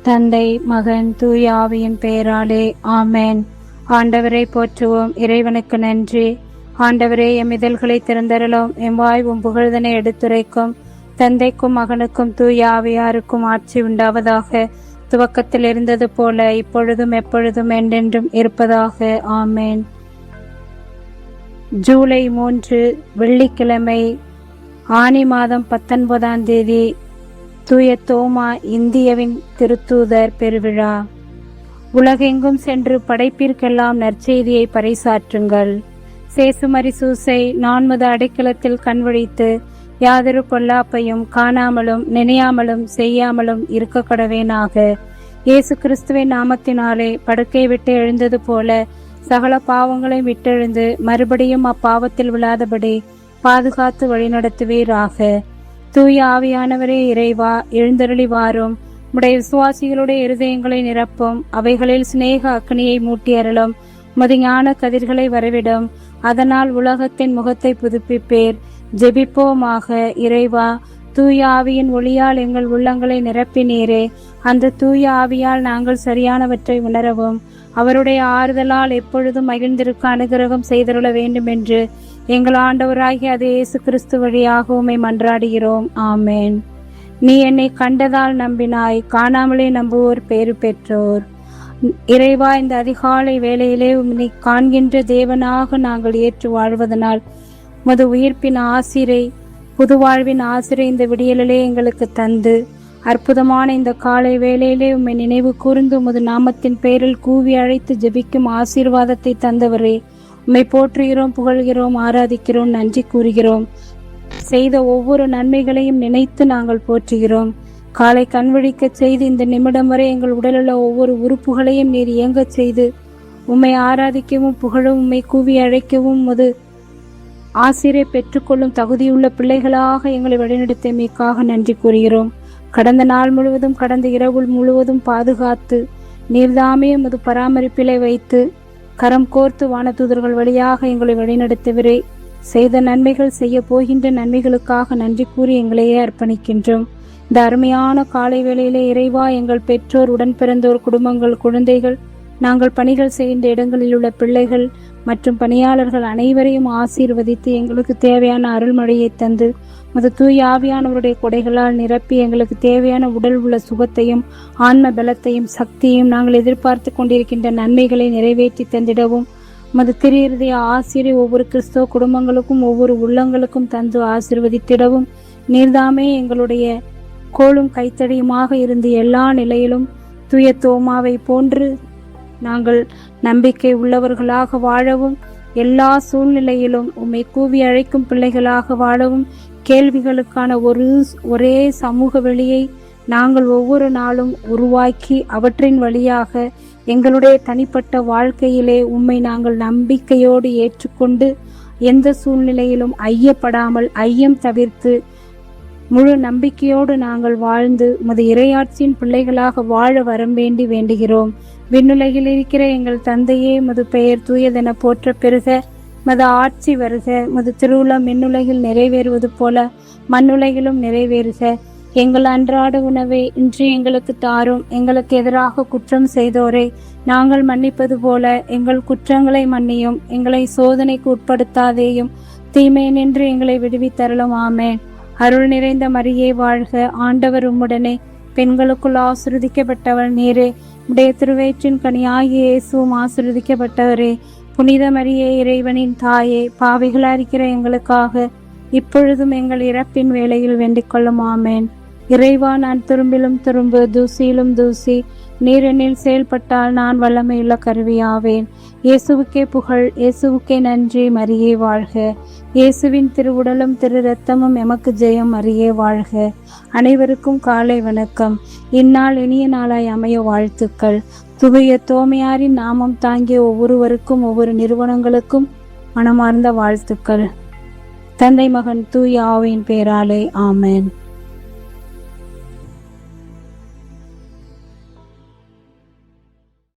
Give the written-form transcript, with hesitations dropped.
தந்தை, மகன், தூய ஆவியின் பெயராலே ஆமேன். ஆண்டவரை போற்றுவோம். இறைவனுக்கு நன்றி. ஆண்டவரே, எம் இதழ்களை திறந்தருளும். எம் வாய் உம் புகழ்தனை எடுத்துரைக்கும். தந்தைக்கும் மகனுக்கும் தூய ஆவியாருக்கும் ஆட்சி உண்டாவதாக. துவக்கத்தில் இருந்தது போல இப்பொழுதும் எப்பொழுதும் என்றென்றும் இருப்பதாக. ஆமேன். ஜூலை 3 வெள்ளிக்கிழமை, ஆனி மாதம் 19ஆம் தேதி, தூய தோமா இந்தியவின் திருத்தூதர் பெருவிழா. உலகெங்கும் சென்று படைப்பிற்கெல்லாம் நற்செய்தியை பறைசாற்றுங்கள். சேசுமரி சூசை 4 அடைக்கலத்தில் கண்விழித்து யாதொரு பொல்லாப்பையும் காணாமலும் நினையாமலும் செய்யாமலும் இருக்க கடவேனாக. இயேசு கிறிஸ்துவின் நாமத்தினாலே படுக்கை விட்டு எழுந்தது போல சகல பாவங்களை விட்டெழுந்து மறுபடியும் அப்பாவத்தில் விழாதபடி பாதுகாத்து வழிநடத்துவீராக. தூய ஆவியானவரே இறைவா, எழுந்தருளி வாரும். உடைய விசுவாசிகளுடைய இருதயங்களை நிரப்பும். அவைகளில் சிநேக அக்னியை மூட்டி அருளும். உமது ஞான கதிர்களை வரவிடும். அதனால் உலகத்தின் முகத்தை புதுப்பிப்பேர். ஜெபிப்போமாக. இறைவா, தூய ஆவியின் ஒளியால் எங்கள் உள்ளங்களை நிரப்பினீரே. அந்த தூய ஆவியால் நாங்கள் சரியானவற்றை உணரவும் அவருடைய ஆறுதலால் எப்பொழுதும் மகிழ்ந்திருக்க அனுகிரகம் செய்தருள வேண்டும் என்று எங்கள் ஆண்டவராகிய அது இயேசு கிறிஸ்து வழியாக உம்மை மன்றாடுகிறோம். ஆமேன். நீ என்னை கண்டதால் நம்பினாய், காணாமலே நம்புவோர் பேறு பெற்றோர். இறைவா, இந்த அதிகாலை வேளையிலே உம்மை காண்கின்ற தேவனாக நாங்கள் ஏற்று வாழ்வதனால் உமது உயிர்ப்பின் ஆசிரை, புது வாழ்வின் ஆசிரை இந்த விடியலிலே எங்களுக்கு தந்து அற்புதமான இந்த காலை வேளையிலே உம்மை நினைவு கூர்ந்து உமது நாமத்தின் பெயரில் கூவி அழைத்து ஜெபிக்கும் ஆசீர்வாதத்தை தந்தவரே, உம்மை போற்றுகிறோம், புகழ்கிறோம், ஆராதிக்கிறோம், நன்றி கூறுகிறோம். செய்த ஒவ்வொரு நன்மைகளையும் நினைத்து நாங்கள் போற்றுகிறோம். காலை கண்விழிக்க செய்து இந்த நிமிடம் வரை எங்கள் உடலுள்ள ஒவ்வொரு உறுப்புகளையும் நீர் இயங்கச் செய்து உம்மை ஆராதிக்கவும் புகழவும் உம்மை கூவி அழைக்கவும் உமது ஆசிரை பெற்றுக்கொள்ளும் தகுதியுள்ள பிள்ளைகளாக எங்களை வழிநடத்தியமைக்காக நன்றி கூறுகிறோம். கடந்த நாள் முழுவதும், கடந்த இரவு முழுவதும் பாதுகாத்து நீர்தாமே உமது பராமரிப்பிலை வைத்து கரம் கோர்த்து வானதூதர்கள் வழியாக எங்களை வழிநடத்துவரே. செய்த நன்மைகள், செய்ய போகின்ற நன்மைகளுக்காக நன்றி கூறி எங்களையே அர்ப்பணிக்கின்றோம். இந்த அருமையான காலை வேளையிலே இறைவா, எங்கள் பெற்றோர், உடன் பிறந்தோர், குடும்பங்கள், குழந்தைகள், நாங்கள் பணிகள் செய்கின்ற இடங்களில் உள்ள பிள்ளைகள் மற்றும் பணியாளர்கள் அனைவரையும் ஆசீர்வதித்து எங்களுக்கு தேவையான அருள்மழையை தந்து மது தூய ஆவியானவருடைய கொடைகளால் நிரப்பி எங்களுக்கு தேவையான உடல் உள்ள சுகத்தையும் ஆன்ம பலத்தையும் சக்தியையும் நாங்கள் எதிர்பார்த்து கொண்டிருக்கின்ற நன்மைகளை நிறைவேற்றி தந்திடவும் மது திரு ஆசிரியை ஒவ்வொரு கிறிஸ்தவ குடும்பங்களுக்கும் ஒவ்வொரு உள்ளங்களுக்கும் தந்து ஆசீர்வதித்திடவும் நீர்தாமே எங்களுடைய கோலும் கைத்தடியுமாக இருந்து எல்லா நிலையிலும் தூய தோமாவை போன்று நாங்கள் நம்பிக்கை உள்ளவர்களாக வாழவும், எல்லா சூழ்நிலையிலும் உம்மை கூவி அழைக்கும் பிள்ளைகளாக வாழவும், கேள்விகளுக்கான ஒரே சமூக வெளியை நாங்கள் ஒவ்வொரு நாளும் உருவாக்கி அவற்றின் வழியாக எங்களுடைய தனிப்பட்ட வாழ்க்கையிலே உம்மை நாங்கள் நம்பிக்கையோடு ஏற்றுக்கொண்டு எந்த சூழ்நிலையிலும் ஐயப்படாமல், ஐயம் தவிர்த்து முழு நம்பிக்கையோடு நாங்கள் வாழ்ந்து உமது இறையாட்சியின் பிள்ளைகளாக வாழ வரம் வேண்டி வேண்டுகிறோம். விண்ணுலகில் இருக்கிற எங்கள் தந்தையே, மது பெயர் தூயதென போற்ற பெறுக. மது ஆட்சி வருக. மது திருவுளம் மின்னுலகில் நிறைவேறுவது போல மண்ணுலகிலும் நிறைவேறுக. எங்கள் அன்றாட உணவை இன்று எங்களுக்கு தாரும். எங்களுக்கு எதிராக குற்றம் செய்தோரை நாங்கள் மன்னிப்பது போல எங்கள் குற்றங்களை மன்னியும். எங்களை சோதனைக்கு உட்படுத்தாதேயும், தீமை நின்று எங்களை விடுவித்தருளும். ஆமேன். அருள் நிறைந்த மரியே வாழ்க. ஆண்டவர் உம்முடனே, பெண்களுக்குள் ஆசீர்வதிக்கப்பட்டவள் நீரே. உடைய திருவயிற்றின் கனியாகிய இயேசுவும் ஆசீர்வதிக்கப்பட்டவரே. புனித மரியே, இறைவனின் தாயே, பாவிகளா இருக்கிற எங்களுக்காக இப்பொழுதும் எங்கள் இறப்பின் வேளையில் வேண்டிக் கொள்ளும். ஆமேன். இறைவா, நான் துரும்பிலும் துரும்பு, தூசியிலும் தூசி. நீர் என்னில் செயல்பட்டால் நான் வல்லமையுள்ள கருவியாவேன். இயேசுவுக்கே புகழ், இயேசுவுக்கே நன்றி. மரியே வாழ்க. இயேசுவின் திருவுடலும் திரு இரத்தமும் எமக்கு ஜெயம். மரியே வாழ்க. அனைவருக்கும் காலை வணக்கம். இந்நாள் இனிய நாளாய் அமைய வாழ்த்துக்கள். தூய தோமையாரின் நாமம் தாங்கிய ஒவ்வொருவருக்கும் ஒவ்வொரு நிறுவனங்களுக்கும் மனமார்ந்த வாழ்த்துக்கள். தந்தை, மகன், தூய ஆவியின் பெயராலே ஆமேன்.